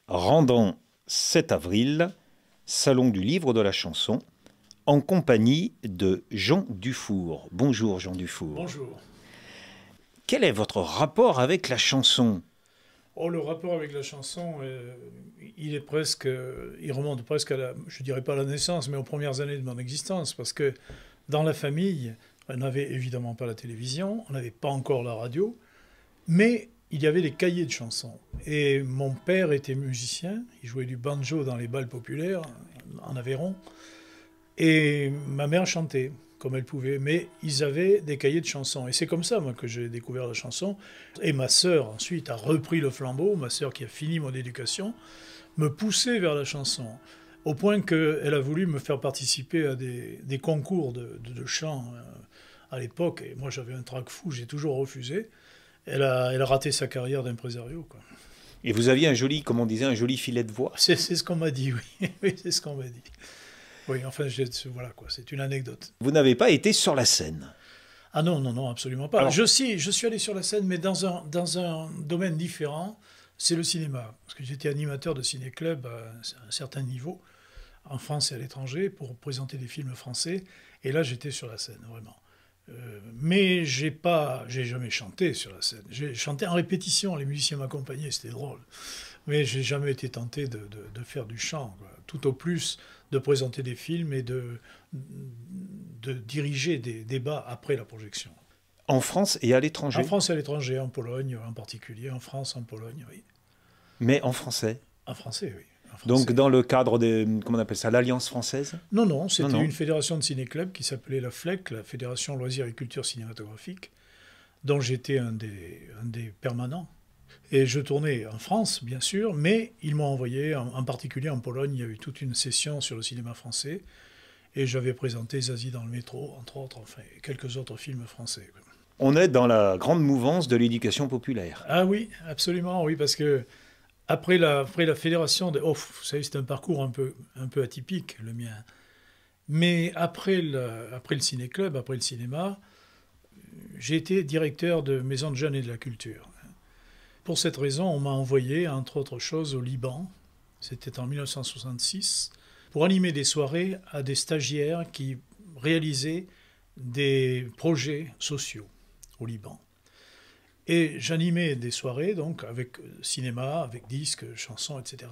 Rendant 7 avril, Salon du livre de la chanson, en compagnie de Jean Dufour. Bonjour Jean Dufour. Bonjour. Quel est votre rapport avec la chanson ? Oh, le rapport avec la chanson, il remonte presque à je dirais pas à la naissance, mais aux premières années de mon existence, parce que dans la famille, on n'avait évidemment pas la télévision, on n'avait pas encore la radio, mais il y avait des cahiers de chansons. Et mon père était musicien, il jouait du banjo dans les bals populaires en Aveyron, et ma mère chantait comme elle pouvait, mais ils avaient des cahiers de chansons. Et c'est comme ça, moi, que j'ai découvert la chanson. Et ma sœur, ensuite, a repris le flambeau, ma sœur qui a fini mon éducation, me poussait vers la chanson, au point qu'elle a voulu me faire participer à des concours de chant à l'époque. Et moi, j'avais un trac fou, j'ai toujours refusé. Elle a raté sa carrière d'impresario, quoi. Et vous aviez un joli, comme on disait, un joli filet de voix. C'est ce qu'on m'a dit, oui. Oui, c'est ce qu'on m'a dit. Oui, enfin, voilà, quoi, c'est une anecdote. Vous n'avez pas été sur la scène. Ah non, non, non, absolument pas. Alors, je suis allé sur la scène, mais dans un domaine différent, c'est le cinéma. Parce que j'étais animateur de ciné-club à un certain niveau, en France et à l'étranger, pour présenter des films français. Et là, j'étais sur la scène, vraiment. Mais j'ai jamais chanté sur la scène. J'ai chanté en répétition, les musiciens m'accompagnaient, c'était drôle. Mais j'ai jamais été tenté de faire du chant, quoi. Tout au plus de présenter des films et de diriger des débats après la projection. en France et à l'étranger. En France et à l'étranger, en Pologne en particulier, en France, en Pologne, oui. Mais en français. En français, oui. En français. Donc dans le cadre de, comment on appelle ça, l'Alliance française ? Non, non, c'était Non. une fédération de ciné-club qui s'appelait la FLEC, la Fédération Loisirs et Culture Cinématographique, dont j'étais un des permanents. Et je tournais en France, bien sûr, mais ils m'ont envoyé, en particulier en Pologne, il y a eu toute une session sur le cinéma français, et j'avais présenté Zazie dans le métro, entre autres, enfin, et quelques autres films français. On est dans la grande mouvance de l'éducation populaire. Ah oui, absolument, oui, parce que après la fédération, vous savez, c'est un parcours un peu atypique, le mien. Mais après le ciné-club, après le cinéma, j'ai été directeur de maison de jeunes et de la culture. Pour cette raison, on m'a envoyé, entre autres choses, au Liban, c'était en 1966, pour animer des soirées à des stagiaires qui réalisaient des projets sociaux au Liban. Et j'animais des soirées, donc, avec cinéma, avec disques, chansons, etc.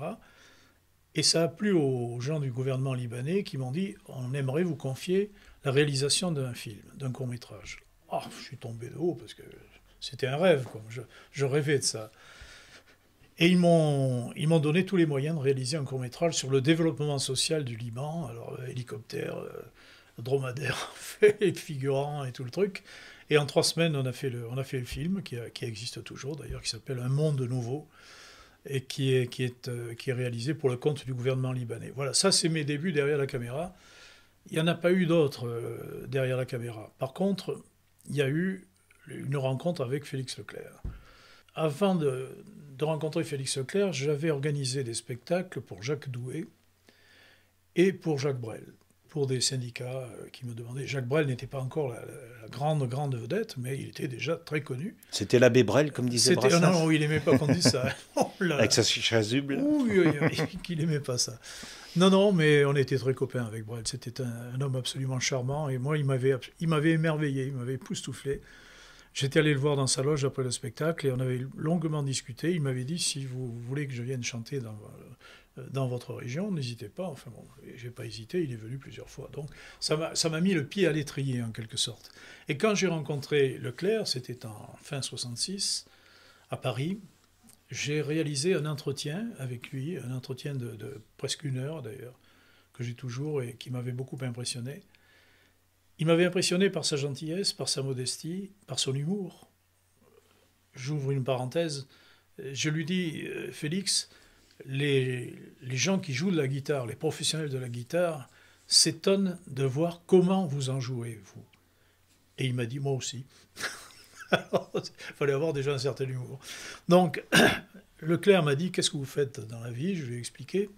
Et ça a plu aux gens du gouvernement libanais qui m'ont dit « On aimerait vous confier la réalisation d'un film, d'un court-métrage. » Oh, je suis tombé de haut parce que c'était un rêve, quoi. Je rêvais de ça. Et ils m'ont donné tous les moyens de réaliser un court-métrage sur le développement social du Liban, alors hélicoptère, dromadaire, figurant et tout le truc. Et en 3 semaines, on a fait le film, qui existe toujours d'ailleurs, qui s'appelle Un monde nouveau, et qui est réalisé pour le compte du gouvernement libanais. Voilà, ça c'est mes débuts derrière la caméra. Il n'y en a pas eu d'autres derrière la caméra. Par contre, il y a eu une rencontre avec Félix Leclerc. Avant de rencontrer Félix Leclerc, j'avais organisé des spectacles pour Jacques Doué et pour Jacques Brel, pour des syndicats qui me demandaient. Jacques Brel n'était pas encore la grande vedette, mais il était déjà très connu. C'était l'abbé Brel, comme disait Brassens. Non, il n'aimait pas qu'on dise ça. Oh là, avec sa chasuble. oui, qu'il n'aimait pas ça. Non, mais on était très copains avec Brel. C'était un homme absolument charmant, et moi, il m'avait émerveillé, il m'avait époustouflé. J'étais allé le voir dans sa loge après le spectacle, et on avait longuement discuté. Il m'avait dit, si vous voulez que je vienne chanter dans votre région, n'hésitez pas. Enfin bon, j'ai pas hésité, il est venu plusieurs fois. Donc ça m'a mis le pied à l'étrier, en quelque sorte. Et quand j'ai rencontré Leclerc, c'était en fin 66, à Paris, j'ai réalisé un entretien avec lui, un entretien de presque 1 heure d'ailleurs, que j'ai toujours et qui m'avait beaucoup impressionné. Il m'avait impressionné par sa gentillesse, par sa modestie, par son humour. J'ouvre une parenthèse. Je lui dis, Félix, les gens qui jouent de la guitare, les professionnels de la guitare, s'étonnent de voir comment vous en jouez, vous. Et il m'a dit, moi aussi. Il fallait avoir déjà un certain humour. Donc, Leclerc m'a dit, qu'est-ce que vous faites dans la vie? Je lui ai expliqué.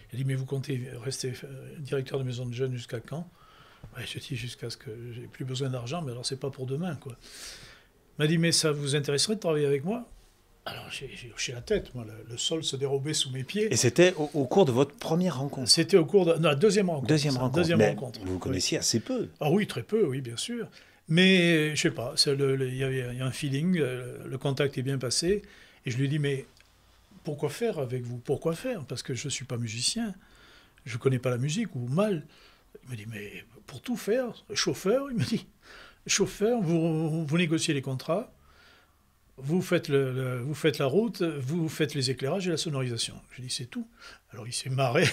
Il a dit, mais vous comptez rester directeur de maison de jeunes jusqu'à quand? Ouais, je dis, jusqu'à ce que j'ai plus besoin d'argent, mais alors c'est pas pour demain, quoi. Il m'a dit, mais ça vous intéresserait de travailler avec moi? Alors j'ai hoché la tête, moi, le sol se dérobait sous mes pieds. Et c'était au cours de votre première rencontre? C'était au cours de non, la deuxième rencontre. Deuxième rencontre. Deuxième Mais rencontre. vous connaissiez assez peu. Ah oui, très peu, oui, bien sûr. Mais je sais pas, il y a un feeling, le contact est bien passé. Et je lui ai dit, mais pourquoi faire avec vous? Pourquoi faire? Parce que je ne suis pas musicien, je ne connais pas la musique, ou mal. Il me dit, mais pour tout faire, chauffeur, il me dit, chauffeur, vous négociez les contrats, vous faites la route, vous faites les éclairages et la sonorisation. Je lui ai dit, c'est tout. Alors il s'est marré.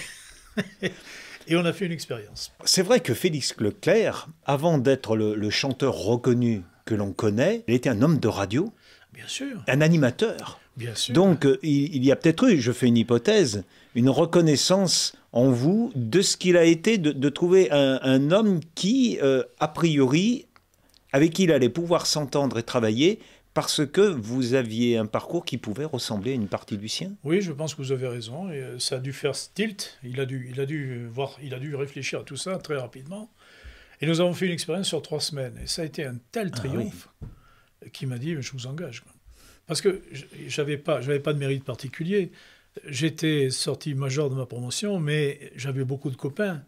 Et on a fait une expérience. C'est vrai que Félix Leclerc, avant d'être le chanteur reconnu que l'on connaît, il était un homme de radio, Bien sûr. un animateur. Bien sûr. Donc il y a peut-être eu, je fais une hypothèse, une reconnaissance en vous de ce qu'il a été, de trouver un homme qui, a priori, avec qui il allait pouvoir s'entendre et travailler, parce que vous aviez un parcours qui pouvait ressembler à une partie du sien. Oui, je pense que vous avez raison. Et ça a dû faire tilt. Il a dû réfléchir à tout ça très rapidement. Et nous avons fait une expérience sur 3 semaines. Et ça a été un tel triomphe qu'il m'a dit, je vous engage. Parce que j'avais pas de mérite particulier. J'étais sorti major de ma promotion, mais j'avais beaucoup de copains.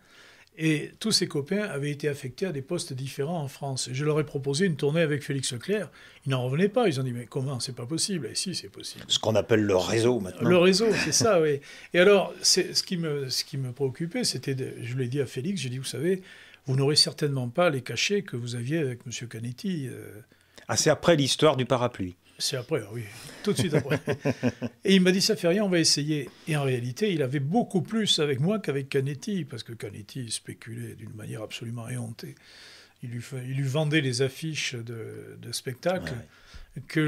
Et tous ces copains avaient été affectés à des postes différents en France. Et je leur ai proposé une tournée avec Félix Leclerc. Ils n'en revenaient pas. Ils ont dit, mais comment? C'est pas possible. Et si, c'est possible. Ce qu'on appelle le réseau maintenant. Le réseau, c'est ça, oui. Et alors, ce qui me préoccupait, c'était, je l'ai dit à Félix, j'ai dit, vous savez, vous n'aurez certainement pas les cachets que vous aviez avec M. Canetti. Ah, c'est après l'histoire du parapluie. C'est après, oui, tout de suite après. Et il m'a dit, ça fait rien, on va essayer. Et en réalité, il avait beaucoup plus avec moi qu'avec Canetti, parce que Canetti spéculait d'une manière absolument éhontée. Il lui vendait les affiches de spectacles que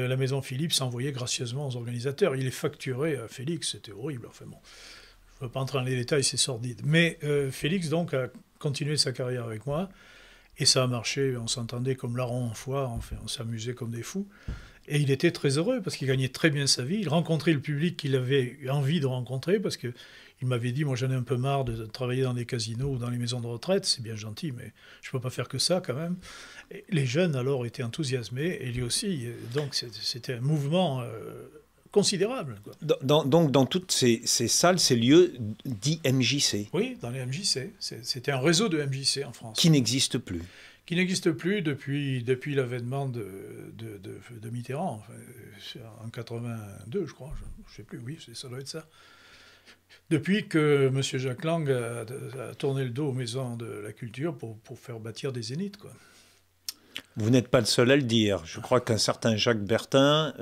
la Maison Philippe s'envoyait gracieusement aux organisateurs. Il les facturait à Félix, c'était horrible. Enfin bon, je ne veux pas entrer dans les détails, c'est sordide. Mais Félix, donc, a continué sa carrière avec moi, et ça a marché, on s'entendait comme larron en foire, enfin, on s'amusait comme des fous. Et il était très heureux parce qu'il gagnait très bien sa vie. Il rencontrait le public qu'il avait envie de rencontrer parce qu'il m'avait dit, moi j'en ai un peu marre de travailler dans des casinos ou dans les maisons de retraite, c'est bien gentil, mais je ne peux pas faire que ça quand même. Et les jeunes alors étaient enthousiasmés et lui aussi. Donc c'était un mouvement considérable, quoi. Donc dans toutes ces salles, ces lieux dits MJC. Oui, dans les MJC. C'était un réseau de MJC en France. Qui n'existe plus. Qui n'existe plus depuis l'avènement de Mitterrand, enfin, en 82, je crois, je ne sais plus, oui, ça doit être ça. Depuis que M. Jacques Lang a tourné le dos aux maisons de la culture pour faire bâtir des zéniths, quoi. Vous n'êtes pas le seul à le dire. Je crois qu'un certain Jacques Bertin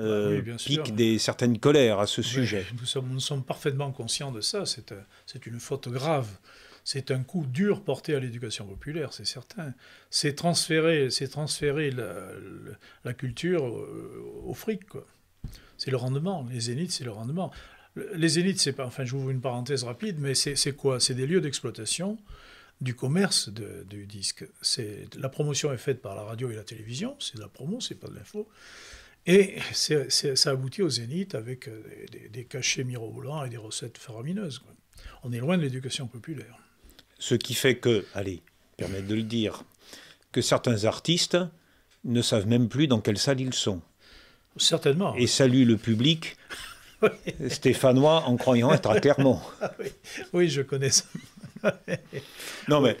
pique certaines colères à ce sujet. Nous sommes parfaitement conscients de ça, c'est une faute grave. C'est un coup dur porté à l'éducation populaire, c'est certain. C'est transférer la culture au fric, quoi. C'est le rendement. Les zéniths, c'est le rendement. Les zéniths, c'est pas. Enfin, j'ouvre une parenthèse rapide, mais c'est quoi? C'est des lieux d'exploitation du commerce du disque. La promotion est faite par la radio et la télévision. C'est de la promo, c'est pas de l'info. Et ça aboutit au zénith avec des cachets mirobolants et des recettes faramineuses, quoi. On est loin de l'éducation populaire. Ce qui fait que, allez, permettez de le dire, que certains artistes ne savent même plus dans quelle salle ils sont. Certainement. Et saluent le public stéphanois en croyant être à Clermont. Oui, je connais ça. Non, mais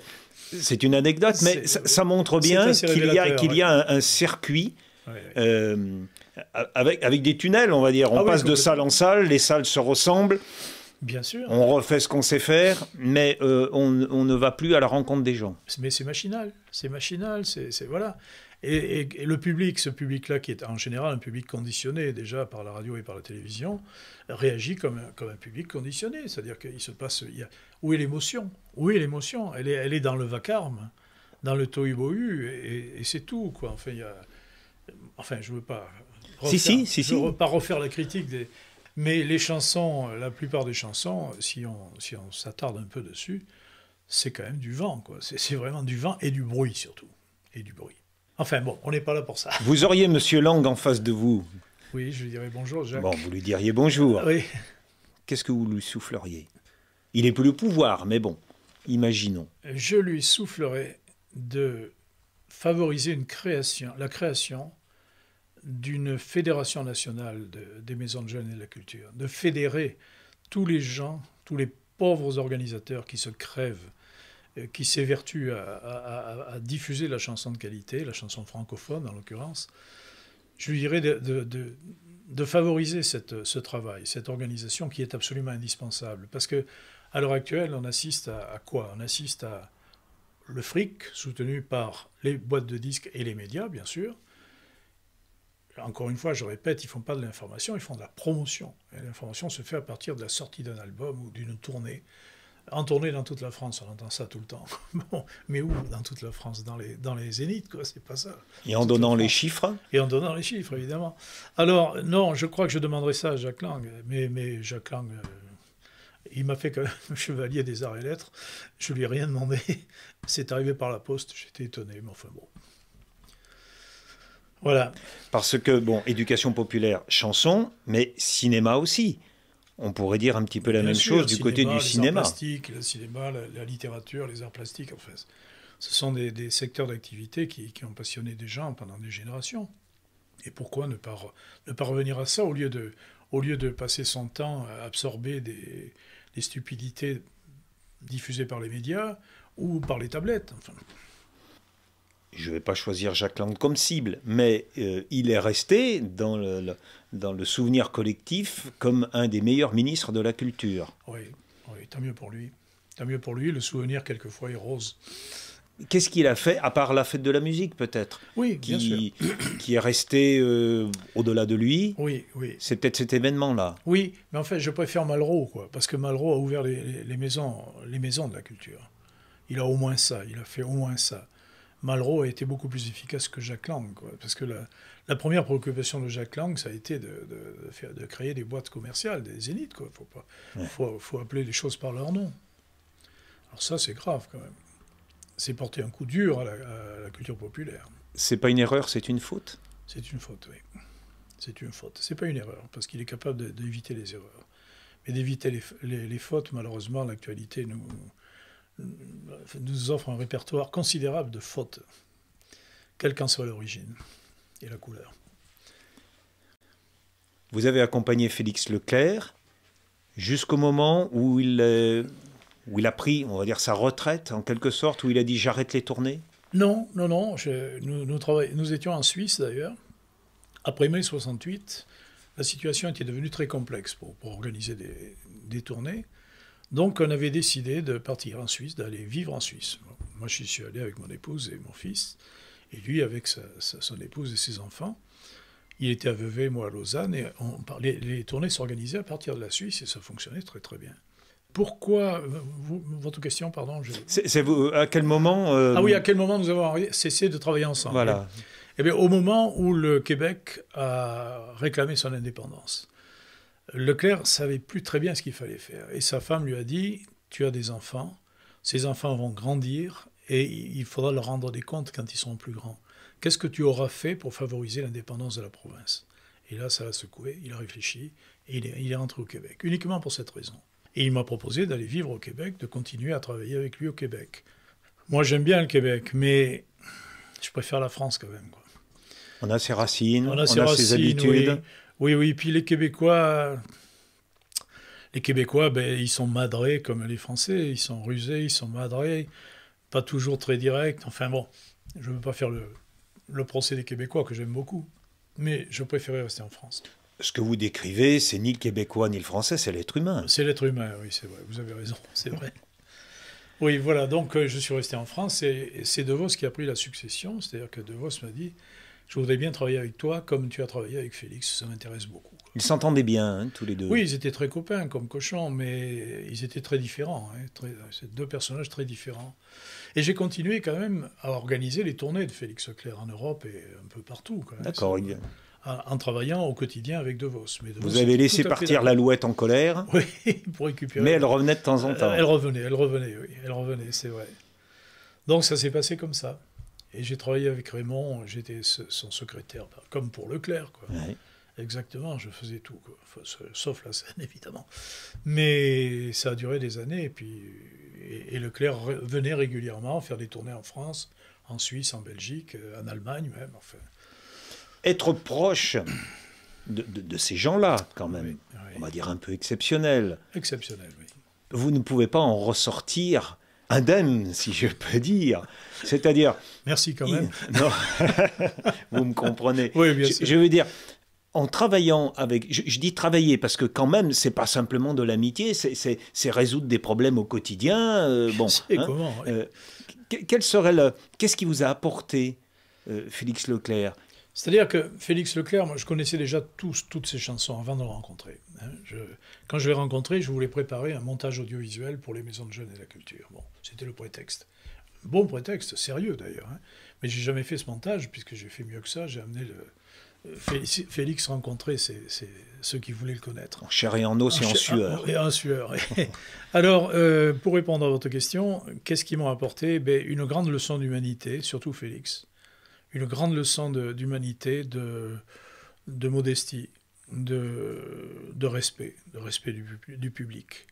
c'est une anecdote, mais ça montre bien qu'il y a un circuit avec des tunnels, on va dire. On passe de salle en salle, les salles se ressemblent. Bien sûr. On refait ce qu'on sait faire, mais on ne va plus à la rencontre des gens. Mais c'est machinal, voilà. Et le public, ce public-là, qui est en général un public conditionné déjà par la radio et par la télévision, réagit comme un public conditionné. C'est-à-dire qu'il se passe... Où est l'émotion? Où est l'émotion? Elle est dans le vacarme, dans le tohu-bohu, et c'est tout, quoi. Enfin, je ne veux pas... Je veux pas refaire la critique des... Mais les chansons, la plupart des chansons, si on s'attarde un peu dessus, c'est quand même du vent, quoi. C'est vraiment du vent et du bruit, surtout. Et du bruit. Enfin bon, on n'est pas là pour ça. Vous auriez M. Lang en face de vous. Oui, je lui dirais bonjour, Jacques. Bon, vous lui diriez bonjour. Oui. Qu'est-ce que vous lui souffleriez? Il n'est plus le pouvoir, mais bon, imaginons. Je lui soufflerais de favoriser la création d'une fédération nationale des maisons de jeunes et de la culture, de fédérer tous les gens, tous les pauvres organisateurs qui se crèvent, qui s'évertuent à diffuser la chanson de qualité, la chanson francophone en l'occurrence. Je lui dirais de favoriser ce travail, cette organisation qui est absolument indispensable. Parce que à l'heure actuelle, on assiste à quoi? On assiste à le fric, soutenu par les boîtes de disques et les médias, bien sûr. Encore une fois, je répète, ils ne font pas de l'information, ils font de la promotion. Et l'information se fait à partir de la sortie d'un album ou d'une tournée. En tournée dans toute la France, on entend ça tout le temps. Bon, mais où dans toute la France? Dans les zéniths, quoi, c'est pas ça. Et en donnant les chiffres? Et en donnant les chiffres, évidemment. Alors, non, je crois que je demanderai ça à Jacques Lang. Mais Jacques Lang, il m'a fait quand même chevalier des arts et lettres. Je lui ai rien demandé. C'est arrivé par la poste, j'étais étonné, mais enfin bon. Voilà. Parce que, bon, éducation populaire, chanson, mais cinéma aussi. On pourrait dire un petit peu la même chose du côté du cinéma. Le cinéma, la littérature, les arts plastiques, en fait. Ce sont des secteurs d'activité qui ont passionné des gens pendant des générations. Et pourquoi ne pas revenir à ça au lieu de passer son temps à absorber des stupidités diffusées par les médias ou par les tablettes, enfin. Je ne vais pas choisir Jacques Lang comme cible, mais il est resté dans le souvenir collectif comme un des meilleurs ministres de la culture. Oui, tant mieux pour lui. Tant mieux pour lui, le souvenir quelquefois est rose. Qu'est-ce qu'il a fait, à part la fête de la musique peut-être? Oui, bien sûr. Qui est resté au-delà de lui? Oui, oui. C'est peut-être cet événement-là. Oui, mais en fait, je préfère Malraux, quoi, parce que Malraux a ouvert les maisons de la culture. Il a au moins ça, il a fait au moins ça. Malraux a été beaucoup plus efficace que Jacques Lang, quoi, parce que la première préoccupation de Jacques Lang, ça a été de créer des boîtes commerciales, des zéniths, quoi. Faut appeler les choses par leur nom. Alors ça, c'est grave, quand même. C'est porter un coup dur à la culture populaire. C'est pas une erreur, c'est une faute? C'est une faute, oui. C'est une faute. C'est pas une erreur, parce qu'il est capable d'éviter les erreurs. Mais d'éviter les fautes, malheureusement, l'actualité nous offre un répertoire considérable de fautes, quelle qu'en soit l'origine et la couleur. Vous avez accompagné Félix Leclerc jusqu'au moment où il a pris, on va dire, sa retraite, en quelque sorte, où il a dit « j'arrête les tournées ». Non. Nous étions en Suisse, d'ailleurs. Après mai 68, la situation était devenue très complexe pour organiser des tournées. Donc, on avait décidé de partir en Suisse, d'aller vivre en Suisse. Moi, j'y suis allé avec mon épouse et mon fils, et lui avec son épouse et ses enfants. Il était à Vevey, moi à Lausanne, et les tournées s'organisaient à partir de la Suisse, et ça fonctionnait très très bien. Pourquoi, votre question, pardon C'est vous, à quel moment Ah oui, à quel moment nous avons cessé de travailler ensemble? Voilà. Eh bien, au moment où le Québec a réclamé son indépendance. Leclerc savait plus très bien ce qu'il fallait faire. Et sa femme lui a dit, tu as des enfants, ces enfants vont grandir et il faudra leur rendre des comptes quand ils seront plus grands. Qu'est-ce que tu auras fait pour favoriser l'indépendance de la province? Et là, ça l'a secoué, il a réfléchi et il est rentré au Québec, uniquement pour cette raison. Et il m'a proposé d'aller vivre au Québec, de continuer à travailler avec lui au Québec. Moi, j'aime bien le Québec, mais je préfère la France quand même, quoi. On a ses racines, on a ses habitudes. Oui. Puis les Québécois, ben, ils sont madrés comme les Français. Ils sont rusés, ils sont madrés, pas toujours très directs. Enfin bon, je ne veux pas faire le procès des Québécois, que j'aime beaucoup. Mais je préférais rester en France. Ce que vous décrivez, c'est ni le Québécois ni le Français, c'est l'être humain. C'est l'être humain, oui, c'est vrai. Vous avez raison, c'est vrai. Oui, voilà, donc je suis resté en France et c'est De Vos qui a pris la succession. C'est-à-dire que De Vos m'a dit... Je voudrais bien travailler avec toi comme tu as travaillé avec Félix, ça m'intéresse beaucoup. Ils s'entendaient bien, hein, tous les deux. Oui, ils étaient très copains, comme cochons, mais ils étaient très différents. C'est deux personnages très différents. Et j'ai continué quand même à organiser les tournées de Félix Leclerc en Europe et un peu partout. D'accord. En travaillant au quotidien avec De Vos. Mais De Vos, vous avez laissé partir l'Alouette en colère. Oui, pour récupérer. Mais elle revenait de temps en temps. Elle revenait, c'est vrai. Donc ça s'est passé comme ça. Et j'ai travaillé avec Raymond, j'étais son secrétaire, comme pour Leclerc, quoi. Ouais. Exactement, je faisais tout, quoi. Enfin, sauf la scène, évidemment. Mais ça a duré des années, et Leclerc venait régulièrement faire des tournées en France, en Suisse, en Belgique, en Allemagne même, enfin. être proche de ces gens-là, quand même, on va dire un peu exceptionnels. Exceptionnel, oui. Vous ne pouvez pas en ressortir indemne, si je peux dire. C'est-à-dire... Merci quand même. Non, vous me comprenez. Oui, bien sûr. Je veux dire, en travaillant avec... Je dis travailler parce que quand même, c'est pas simplement de l'amitié, c'est résoudre des problèmes au quotidien. Bon, comment, oui. Qu'est-ce qui vous a apporté, Félix Leclerc? C'est-à-dire que Félix Leclerc, moi, je connaissais déjà toutes ses chansons avant de le rencontrer. Quand je l'ai rencontré, je voulais préparer un montage audiovisuel pour les maisons de jeunes et la culture. Bon, c'était le prétexte. Bon prétexte, sérieux d'ailleurs. Mais j'ai jamais fait ce montage, puisque j'ai fait mieux que ça. J'ai amené Félix rencontrer ceux qui voulaient le connaître. En chair et en os et en sueur. Et en sueur. Alors, pour répondre à votre question, qu'est-ce qu'ils m'ont apporté? Une grande leçon d'humanité, surtout Félix. Une grande leçon d'humanité, de modestie, de respect du public.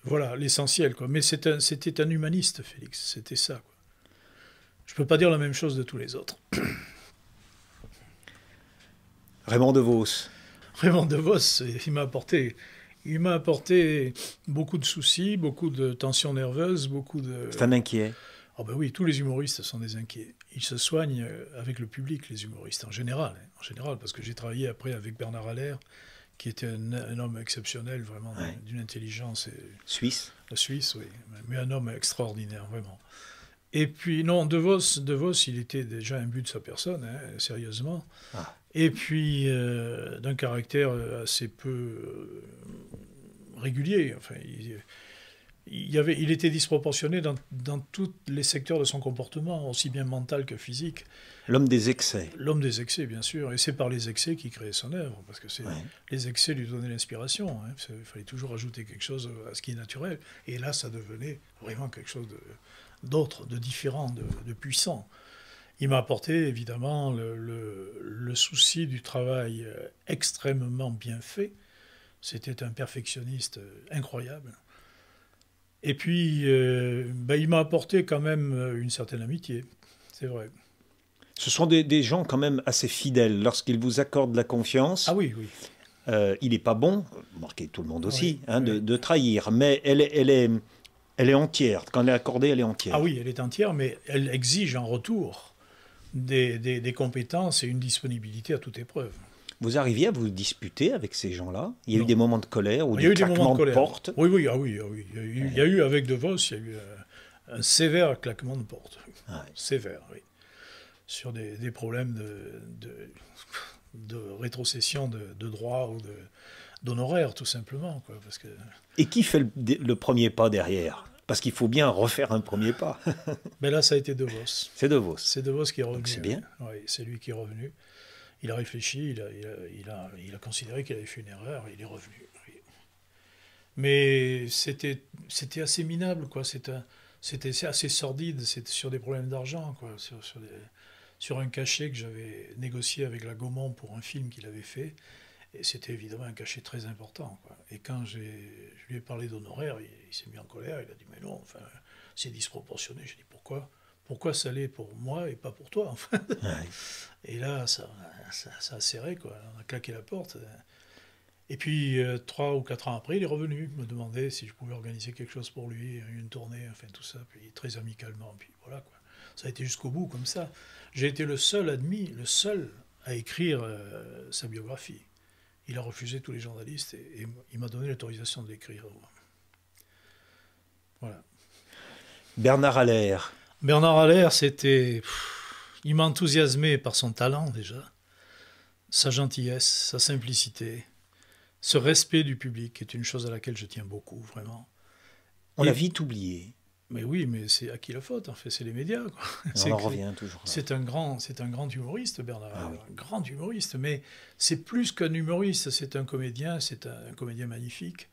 Voilà, l'essentiel, quoi. Mais c'était un humaniste, Félix, c'était ça, quoi. Je ne peux pas dire la même chose de tous les autres. Raymond DeVos. Raymond DeVos, il m'a apporté beaucoup de soucis, beaucoup de tensions nerveuses, beaucoup de... C'est un inquiet. Oh ben oui, tous les humoristes sont des inquiets. Ils se soignent avec le public, les humoristes, en général, parce que j'ai travaillé après avec Bernard Allaire, qui était un homme exceptionnel, vraiment, d'une intelligence... Suisse. Suisse, oui, mais un homme extraordinaire, vraiment. Et puis, non, DeVos, il était déjà imbu de sa personne, sérieusement. Ah. Et puis, d'un caractère assez peu régulier, enfin... Il était disproportionné dans tous les secteurs de son comportement, aussi bien mental que physique. L'homme des excès. L'homme des excès, bien sûr. Et c'est par les excès qu'il créait son œuvre, parce que les excès lui donnaient l'inspiration. Il fallait toujours ajouter quelque chose à ce qui est naturel. Et là, ça devenait vraiment quelque chose d'autre, de différent, de puissant. Il m'a apporté, évidemment, le souci du travail extrêmement bien fait. C'était un perfectionniste incroyable. Et puis, il m'a apporté quand même une certaine amitié, c'est vrai. Ce sont des gens quand même assez fidèles lorsqu'ils vous accordent la confiance. Ah oui, oui. Il n'est pas bon, marquez tout le monde aussi, de trahir, mais elle est entière. Quand elle est accordée, elle est entière. Ah oui, elle est entière, mais elle exige en retour des compétences et une disponibilité à toute épreuve. Vous arriviez à vous disputer avec ces gens-là? Il y a eu des moments de colère ou des claquements de porte? Oui. Il y a eu avec DeVos, il y a eu un sévère claquement de porte. Sévère, oui. Sur des problèmes de rétrocession de droits ou d'honoraires, tout simplement, quoi, parce que... Et qui fait le premier pas derrière? Parce qu'il faut bien refaire un premier pas. Mais là, ça a été DeVos. C'est DeVos. C'est DeVos qui est revenu. Donc c'est bien. Oui, c'est lui qui est revenu. Il a réfléchi, il a considéré qu'il avait fait une erreur, il est revenu. Oui. Mais c'était assez minable, quoi. C'était assez sordide, c'était sur des problèmes d'argent, quoi. Sur un cachet que j'avais négocié avec la Gaumont pour un film qu'il avait fait. Et c'était évidemment un cachet très important, quoi. Et quand je lui ai parlé d'honoraires, il s'est mis en colère, il a dit « Mais non, enfin, c'est disproportionné ». J'ai dit « Pourquoi ça l'est pour moi et pas pour toi, enfin ?» Et là, ça a serré, quoi. On a claqué la porte. Et puis, 3 ou 4 ans après, il est revenu me demander si je pouvais organiser quelque chose pour lui, une tournée, enfin tout ça, puis très amicalement. Puis voilà, quoi. Ça a été jusqu'au bout, comme ça. J'ai été le seul à écrire sa biographie. Il a refusé tous les journalistes et il m'a donné l'autorisation de l'écrire. Voilà. Bernard Allaire. Bernard Allaire, il m'a enthousiasmé par son talent déjà, sa gentillesse, sa simplicité, ce respect du public est une chose à laquelle je tiens beaucoup, vraiment. On l'a vite oublié. Mais oui, mais c'est à qui la faute? En fait, c'est les médias, quoi. On en revient toujours. C'est un grand humoriste, Bernard Allaire. Oui. Un grand humoriste, mais c'est plus qu'un humoriste, c'est un comédien magnifique.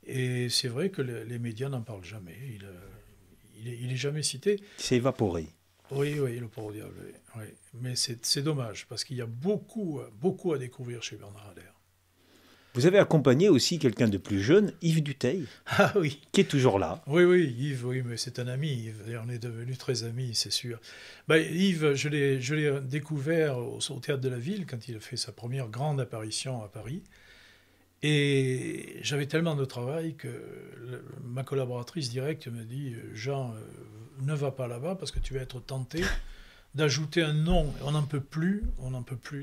Et c'est vrai que les médias n'en parlent jamais. Il est jamais cité. Il s'est évaporé. Oui, le pauvre diable. Oui. Mais c'est dommage, parce qu'il y a beaucoup à découvrir chez Bernard Allaire. Vous avez accompagné aussi quelqu'un de plus jeune, Yves Dutheil, Ah oui. qui est toujours là. Oui, oui, Yves, oui, mais c'est un ami. Yves. Et on est devenus très amis, c'est sûr. Ben, Yves, je l'ai découvert au Théâtre de la Ville quand il a fait sa première grande apparition à Paris. Et j'avais tellement de travail que ma collaboratrice directe me dit Jean, ne va pas là-bas parce que tu vas être tenté d'ajouter un nom. On n'en peut plus,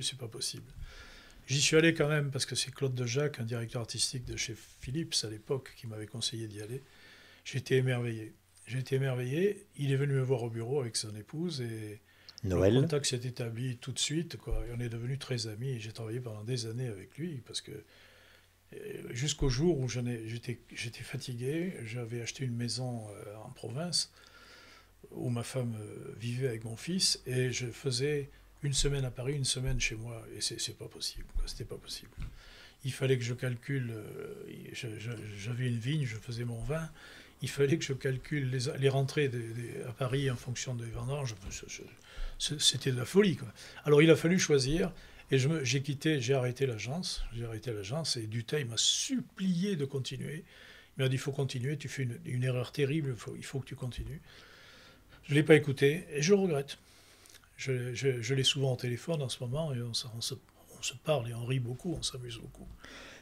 c'est pas possible. J'y suis allé quand même parce que c'est Claude Dejac, un directeur artistique de chez Philips à l'époque, qui m'avait conseillé d'y aller. J'ai été émerveillé. Il est venu me voir au bureau avec son épouse et Noël. le contact s'est établi tout de suite, quoi. Et on est devenus très amis. Et j'ai travaillé pendant des années avec lui parce que jusqu'au jour où j'étais fatigué, j'avais acheté une maison en province où ma femme vivait avec mon fils et je faisais une semaine à Paris, une semaine chez moi, et c'est pas possible, quoi. C'était pas possible. Il fallait que je calcule, j'avais une vigne, je faisais mon vin, il fallait que je calcule les rentrées à Paris en fonction des vendanges, c'était de la folie, quoi. Alors il a fallu choisir, et j'ai arrêté l'agence, et Dutheil m'a supplié de continuer. Il m'a dit, il faut continuer, tu fais une erreur terrible, il faut que tu continues. Je ne l'ai pas écouté, et je le regrette. Je l'ai souvent au téléphone en ce moment et on se parle et on rit beaucoup, on s'amuse beaucoup.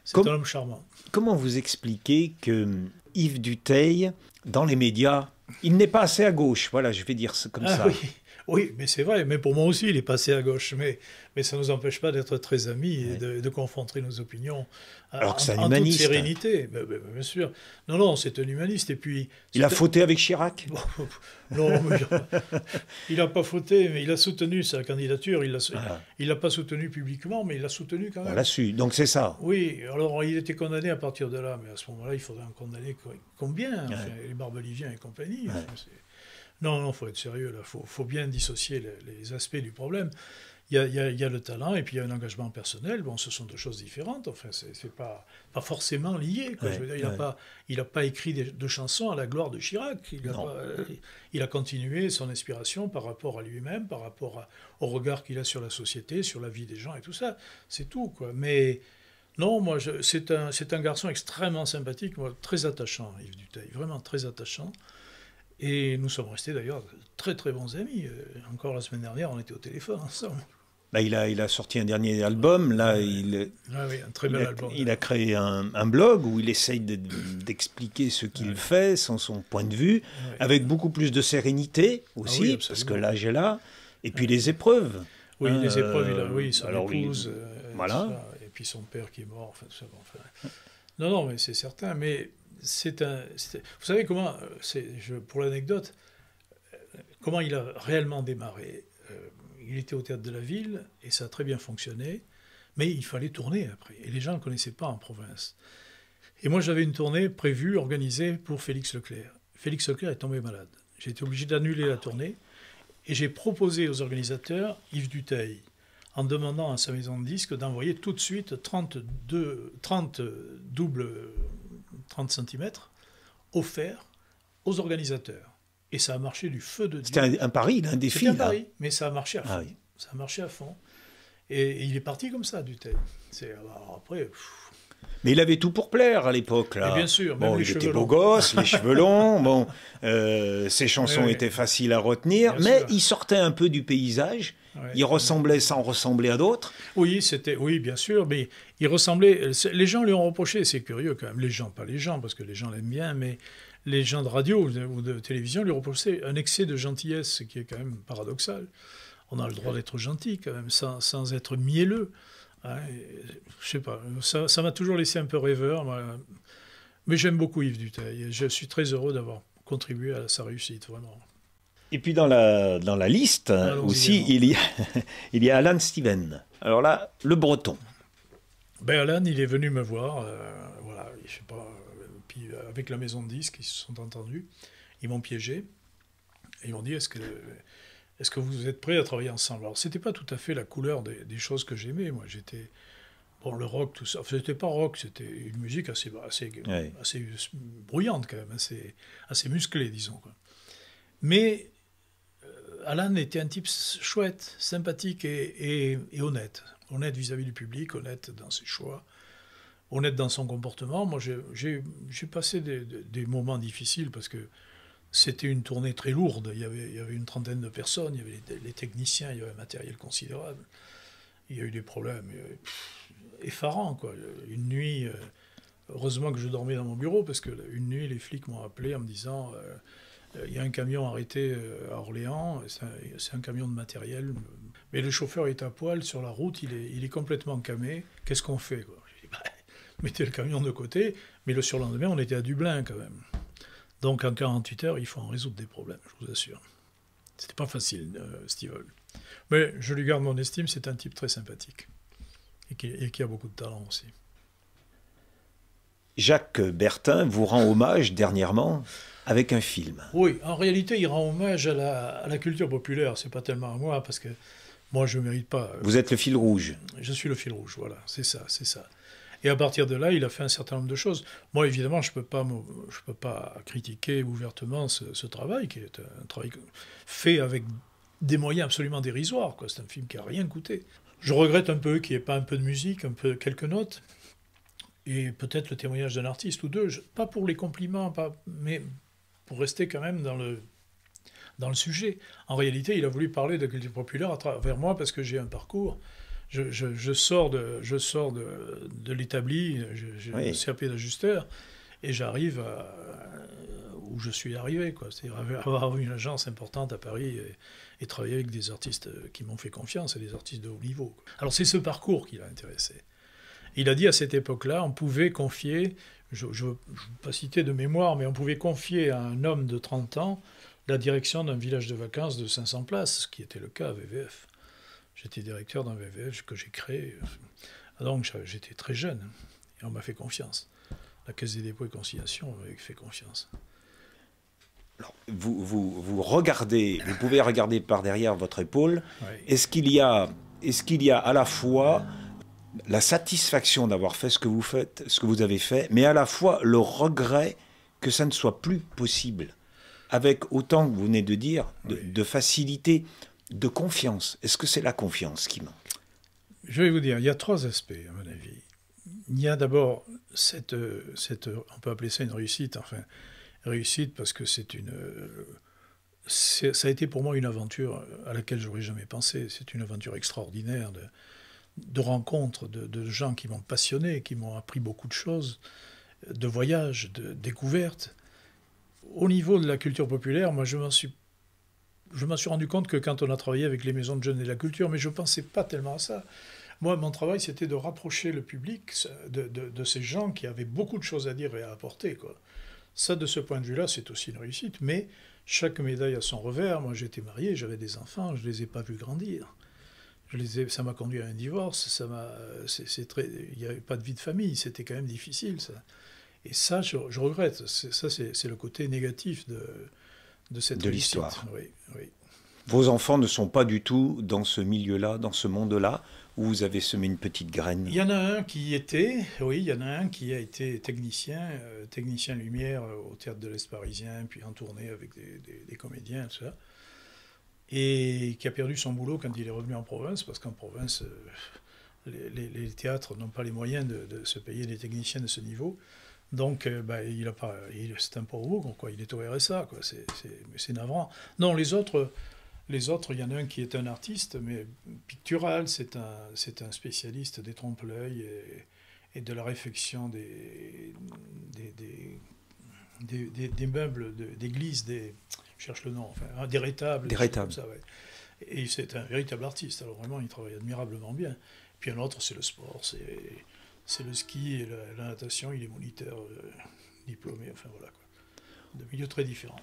C'est un homme charmant. Comment vous expliquez que Yves Dutheil, dans les médias, il n'est pas assez à gauche, voilà, je vais dire comme ça. Oui, mais c'est vrai, mais pour moi aussi, il est passé à gauche. Mais ça ne nous empêche pas d'être très amis et de confronter nos opinions Alors que c'est un en toute humaniste. sérénité. Bien sûr. Non, c'est un humaniste. Et puis, il a fauté avec Chirac? Non, mais il n'a pas fauté, mais il a soutenu sa candidature. Il ne l'a pas soutenu publiquement, mais il l'a soutenu quand même. On l'a su, donc c'est ça. Oui, alors il était condamné à partir de là, mais à ce moment-là, il faudrait en condamner combien enfin, les Barbeliviens et compagnie. Enfin, non, il faut être sérieux, là. Faut bien dissocier les aspects du problème. Il y a le talent et puis il y a un engagement personnel. Bon, ce sont deux choses différentes. Enfin, c'est pas forcément lié, quoi. Je veux dire, il n'a pas écrit de chansons à la gloire de Chirac. Il a continué son inspiration par rapport à lui-même, par rapport au regard qu'il a sur la société, sur la vie des gens et tout ça. C'est tout, quoi. Mais non, moi, c'est un garçon extrêmement sympathique, moi, très attachant, Yves Dutheil, vraiment très attachant. Et nous sommes restés d'ailleurs très très bons amis. Encore la semaine dernière, on était au téléphone ensemble. Là, il a sorti un dernier album. Là, un très bel album. Il a créé un blog où il essaye d'expliquer ce qu'il fait, son point de vue, avec beaucoup plus de sérénité aussi, parce que l'âge est là. Et puis les épreuves. Oui, les épreuves, son épouse, voilà. Et puis son père qui est mort. Enfin, tout ça, bon, enfin. Non, mais c'est certain. Mais vous savez comment, pour l'anecdote, comment il a réellement démarré. Il était au Théâtre de la Ville et ça a très bien fonctionné, mais il fallait tourner après. Et les gens ne le connaissaient pas en province. Et moi, j'avais une tournée prévue, organisée pour Félix Leclerc. Félix Leclerc est tombé malade. J'ai été obligé d'annuler la tournée et j'ai proposé aux organisateurs Yves Dutheil, en demandant à sa maison de disques d'envoyer tout de suite 30 doubles 30 cm offerts aux organisateurs. Et ça a marché du feu de Dieu. C'était un pari, un défi. C'était un pari, mais ça a marché à fond. Ça a marché à fond. Et il est parti comme ça, Dutheil. Après... Mais il avait tout pour plaire à l'époque, là. Et bien sûr, bon, il était beau gosse, les cheveux longs, bon, ses chansons étaient faciles à retenir, bien mais sûr. Il sortait un peu du paysage. Il ressemblait sans ressembler à d'autres. Oui, bien sûr, mais il ressemblait... Les gens lui ont reproché, c'est curieux quand même, les gens, pas les gens, parce que les gens l'aiment bien, mais les gens de radio ou de télévision lui reprochaient un excès de gentillesse, ce qui est quand même paradoxal. On a le droit d'être gentil quand même, sans être mielleux. Hein, je sais pas, ça m'a toujours laissé un peu rêveur, mais j'aime beaucoup Yves Dutheil, et je suis très heureux d'avoir contribué à sa réussite, vraiment. Et puis dans la liste aussi, il y a Alan Steven. Alors là, le breton. Alan, il est venu me voir, voilà, je sais pas, puis avec la maison de disques, ils se sont entendus, ils m'ont piégé, et ils m'ont dit, est-ce que vous êtes prêts à travailler ensemble? Alors, c'était pas tout à fait la couleur des choses que j'aimais, moi, j'étais... Bon, le rock, tout ça, enfin, c'était pas rock, c'était une musique assez bruyante quand même, assez musclée, disons, quoi. Mais Alan était un type chouette, sympathique et honnête. Honnête vis-à-vis du public, honnête dans ses choix, honnête dans son comportement. Moi, j'ai passé des moments difficiles parce que c'était une tournée très lourde. Il y avait une trentaine de personnes, il y avait les techniciens, il y avait un matériel considérable. Il y a eu des problèmes effarants, quoi. Une nuit, heureusement que je dormais dans mon bureau, parce qu'une nuit, les flics m'ont appelé en me disant il y a un camion arrêté à Orléans, c'est un camion de matériel, mais le chauffeur est à poil sur la route, il est complètement camé, qu'est-ce qu'on fait, quoi? J'ai dit, bah, mettez le camion de côté, mais le surlendemain, on était à Dublin quand même. Donc en 48 heures, il faut en résoudre des problèmes, je vous assure. C'était pas facile, Steve Hull. Mais je lui garde mon estime, c'est un type très sympathique. Et qui a beaucoup de talent aussi. Jacques Bertin vous rend hommage dernièrement avec un film. Oui, en réalité, il rend hommage à la culture populaire. C'est pas tellement à moi, parce que moi, je ne mérite pas. Vous êtes le fil rouge. Je suis le fil rouge, voilà, c'est ça, c'est ça. Et à partir de là, il a fait un certain nombre de choses. Moi, évidemment, je peux pas critiquer ouvertement ce travail, qui est un travail fait avec des moyens absolument dérisoires, quoi. C'est un film qui n'a rien coûté. Je regrette un peu qu'il n'y ait pas un peu de musique, un peu quelques notes, et peut-être le témoignage d'un artiste ou deux, pas pour les compliments, mais pour rester quand même dans le sujet. En réalité, il a voulu parler de culture populaire à travers moi, parce que j'ai un parcours. Je sors de l'établi, j'ai un CAP d'ajusteur, et j'arrive où je suis arrivé, quoi. C'est-à-dire avoir une agence importante à Paris et travailler avec des artistes qui m'ont fait confiance, et des artistes de haut niveau, quoi. Alors c'est ce parcours qui l'a intéressé. Il a dit à cette époque-là, on pouvait confier, je ne veux pas citer de mémoire, mais on pouvait confier à un homme de 30 ans la direction d'un village de vacances de 500 places, ce qui était le cas à VVF. J'étais directeur d'un VVF que j'ai créé. Donc j'étais très jeune, et on m'a fait confiance. La Caisse des dépôts et consignations m'avait fait confiance. Alors, vous regardez, vous pouvez regarder par derrière votre épaule. Oui. Est-ce qu'il y a à la fois la satisfaction d'avoir fait ce que vous faites, ce que vous avez fait, mais à la fois le regret que ça ne soit plus possible, avec autant que vous venez de dire, de facilité, de confiance? Est-ce que c'est la confiance qui manque? Je vais vous dire, il y a trois aspects, à mon avis. Il y a d'abord cette on peut appeler ça une réussite, enfin, réussite parce que ça a été pour moi une aventure à laquelle j'aurais jamais pensé. C'est une aventure extraordinaire de rencontres, de gens qui m'ont passionné, qui m'ont appris beaucoup de choses, de voyages, de découvertes. Au niveau de la culture populaire, moi je m'en suis rendu compte que quand on a travaillé avec les maisons de jeunes et de la culture, mais je ne pensais pas tellement à ça. Moi, mon travail, c'était de rapprocher le public de ces gens qui avaient beaucoup de choses à dire et à apporter, quoi. Ça, de ce point de vue-là, c'est aussi une réussite. Mais chaque médaille a son revers. Moi, j'étais marié, j'avais des enfants, je ne les ai pas vus grandir. Ça m'a conduit à un divorce, il n'y avait pas de vie de famille, c'était quand même difficile, ça. Et ça, je regrette. C'est le côté négatif de cette de l'histoire. Oui, oui. Vos enfants ne sont pas du tout dans ce milieu-là, dans ce monde-là, où vous avez semé une petite graine? Il y en a un qui a été technicien lumière au Théâtre de l'Est parisien, puis en tournée avec des comédiens, tout ça, et qui a perdu son boulot quand il est revenu en province, parce qu'en province, les théâtres n'ont pas les moyens de se payer des techniciens de ce niveau. Donc, c'est un pauvre, quoi. Il est au RSA, quoi. C'est navrant. Non, les autres, il y en a un qui est un artiste, mais pictural. C'est un spécialiste des trompe-l'œil et de la réfection des meubles d'église, je cherche le nom, enfin, des rétables. Des rétables. Comme ça, ouais. Et c'est un véritable artiste. Alors vraiment, il travaille admirablement bien. Puis un autre, c'est le sport, c'est le ski et la natation. Il est moniteur diplômé, enfin voilà, quoi. De milieux très différents.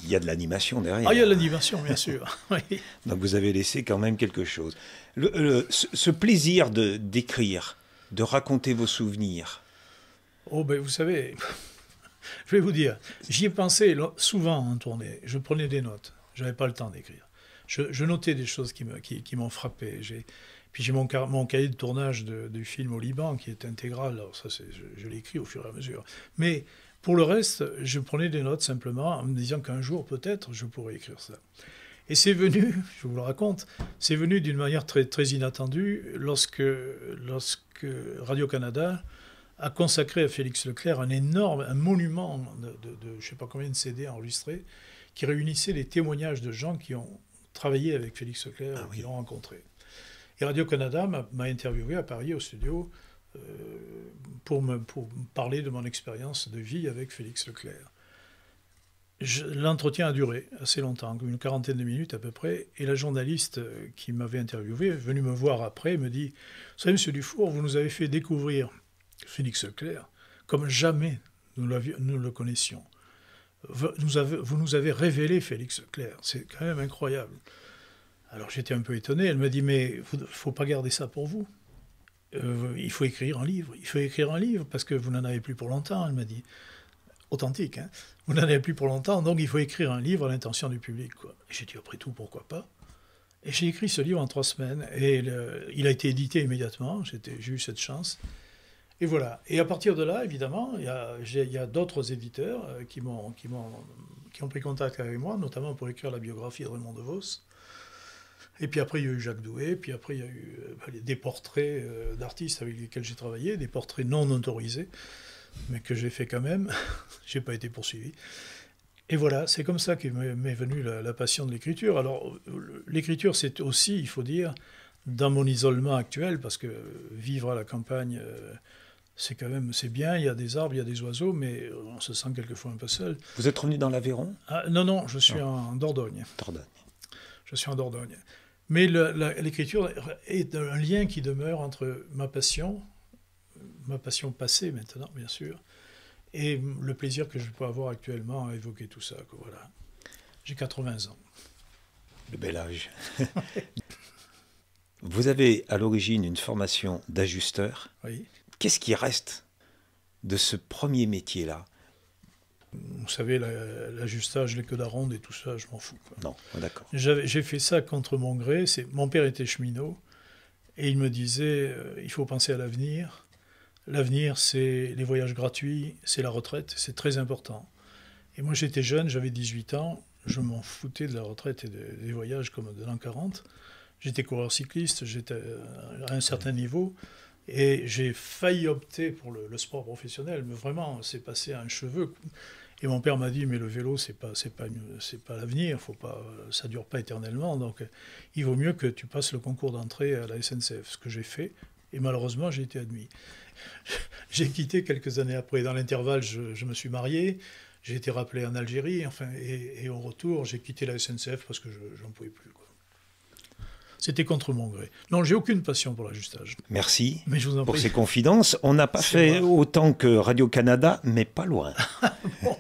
Il y a de l'animation derrière. Ah, il y a de l'animation, bien sûr. Oui. Donc vous avez laissé quand même quelque chose. Ce plaisir d'écrire, de raconter vos souvenirs. Oh, ben vous savez, je vais vous dire, j'y ai pensé souvent en tournée. Je prenais des notes. Je n'avais pas le temps d'écrire. Je notais des choses qui m'ont frappé. Puis j'ai mon cahier de tournage du film au Liban qui est intégral. Alors ça, je l'écris au fur et à mesure. Mais pour le reste, je prenais des notes simplement en me disant qu'un jour, peut-être, je pourrais écrire ça. Et c'est venu, je vous le raconte, c'est venu d'une manière très, très inattendue lorsque Radio-Canada a consacré à Félix Leclerc un monument de je ne sais pas combien de CD enregistrés, qui réunissait les témoignages de gens qui ont travaillé avec Félix Leclerc, qui l'ont rencontré. Et Radio-Canada m'a interviewé à Paris, au studio, pour parler de mon expérience de vie avec Félix Leclerc. L'entretien a duré assez longtemps, une quarantaine de minutes à peu près, et la journaliste qui m'avait interviewé est venue me voir après et me dit « Vous savez, M. Dufour, vous nous avez fait découvrir Félix Leclerc comme jamais nous le connaissions. Vous nous avez révélé Félix Leclerc, c'est quand même incroyable. » Alors j'étais un peu étonné, elle m'a dit « Mais il ne faut pas garder ça pour vous. Il faut écrire un livre, parce que vous n'en avez plus pour longtemps, elle m'a dit. Authentique, hein. Vous n'en avez plus pour longtemps, donc il faut écrire un livre à l'intention du public, quoi. Et j'ai dit, après tout, pourquoi pas? Et j'ai écrit ce livre en 3 semaines, et il a été édité immédiatement, j'ai eu cette chance. Et voilà. Et à partir de là, évidemment, il y a d'autres éditeurs qui ont pris contact avec moi, notamment pour écrire la biographie de Raymond DeVos. Et puis après, il y a eu Jacques Douai, puis après, il y a eu des portraits d'artistes avec lesquels j'ai travaillé, des portraits non autorisés, mais que j'ai fait quand même. Je n'ai pas été poursuivi. Et voilà, c'est comme ça qu'est m'est venue la passion de l'écriture. Alors, l'écriture, c'est aussi, il faut dire, dans mon isolement actuel, parce que vivre à la campagne, c'est bien, il y a des arbres, il y a des oiseaux, mais on se sent quelquefois un peu seul. Vous êtes revenu dans l'Aveyron? Non, je suis en Dordogne. Je suis en Dordogne. Mais l'écriture est un lien qui demeure entre ma passion passée maintenant, bien sûr, et le plaisir que je peux avoir actuellement à évoquer tout ça. Voilà. J'ai 80 ans. Le bel âge. Vous avez à l'origine une formation d'ajusteur. Oui. Qu'est-ce qui reste de ce premier métier-là? Vous savez, l'ajustage, les queues d'aronde et tout ça, je m'en fous, quoi. Non, d'accord. J'ai fait ça contre mon gré. Mon père était cheminot et il me disait il faut penser à l'avenir. L'avenir, c'est les voyages gratuits, c'est la retraite, c'est très important. Et moi, j'étais jeune, j'avais 18 ans, je m'en foutais de la retraite et des voyages comme de l'an 40. J'étais coureur cycliste, j'étais à un certain niveau, et j'ai failli opter pour le sport professionnel, mais vraiment, c'est passé à un cheveu. Et mon père m'a dit, mais le vélo, c'est pas l'avenir, ça dure pas éternellement, donc il vaut mieux que tu passes le concours d'entrée à la SNCF, ce que j'ai fait, et malheureusement, j'ai été admis. J'ai quitté quelques années après. Dans l'intervalle, je me suis marié, j'ai été rappelé en Algérie, et au retour, j'ai quitté la SNCF parce que j'en pouvais plus, quoi. C'était contre mon gré. Non, j'ai aucune passion pour l'ajustage. Merci mais je vous en pour prie. ces confidences. On n'a pas fait autant que Radio-Canada, mais pas loin. Bon.